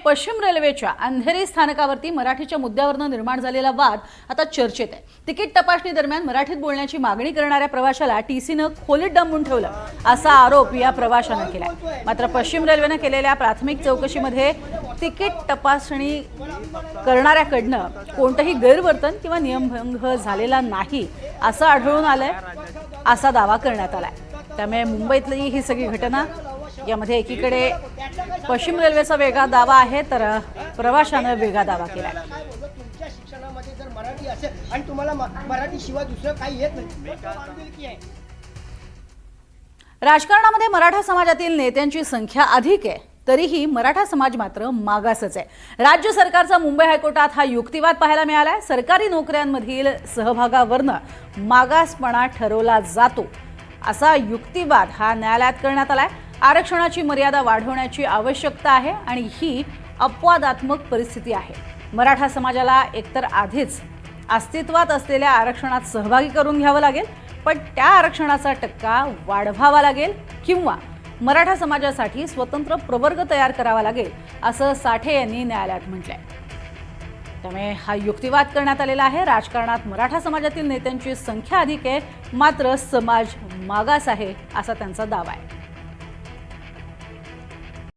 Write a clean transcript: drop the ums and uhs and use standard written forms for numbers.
पश्चिम रेल्वेच्या अंधेरी स्थानकावरती मराठीच्या मुद्द्यावरून निर्माण झालेला वाद आता चर्चेत आहे। तिकीट तपासणी दरम्यान मराठीत बोलण्याची मागणी करणाऱ्या प्रवाशाला टीसीने खोलीत डांबून ठेवलं असा आरोप या प्रवाशाने केला। मात्र पश्चिम रेल्वेने केलेल्या प्राथमिक चौकशीमध्ये तिकीट तपासणी करणाऱ्याकडनं कोणतेही गैरवर्तन किंवा नियमभंग झालेला नाही असं आढळून आलंय असा दावा करण्यात आलाय। त्यामुळे मुंबईतली ही सगळी घटना यामध्ये एकीकडे पश्चिम रेल्वेचा वेगळा दावा आहे तर प्रवाशाने वेगळा दावा केलाय। तुमच्या शिक्षणामध्ये जर मराठी असेल आणि तुम्हाला मराठी शिवाय दुसरं काही येत नाही। राजकारणामध्ये मराठा समाजातील नेत्यांची संख्या अधिक आहे तरीही मराठा समाज मात्र मागासच आहे। राज्य सरकारचा मुंबई हायकोर्टात हा युक्तिवाद पाहायला मिळालाय। सरकारी नोकऱ्यांमधील सहभागावरून मागासपणा ठरवला जातो असा युक्तिवाद हा न्यायालयात करण्यात आलाय। आरक्षणाची मर्यादा वाढवण्याची आवश्यकता आहे आणि ही अपवादात्मक परिस्थिती आहे। मराठा समाजाला एकतर आधीच अस्तित्वात असलेल्या आरक्षणात सहभागी करून घ्यावं लागेल पण त्या आरक्षणाचा टक्का वाढवावा लागेल किंवा मराठा समाजासाठी स्वतंत्र प्रवर्ग तयार करावा लागेल असं साठे यांनी न्यायालयात म्हटलंय। त्यामुळे हा युक्तिवाद करण्यात आलेला आहे। राजकारणात मराठा समाजातील नेत्यांची संख्या अधिक आहे मात्र समाज मागास आहे असा त्यांचा दावा आहे।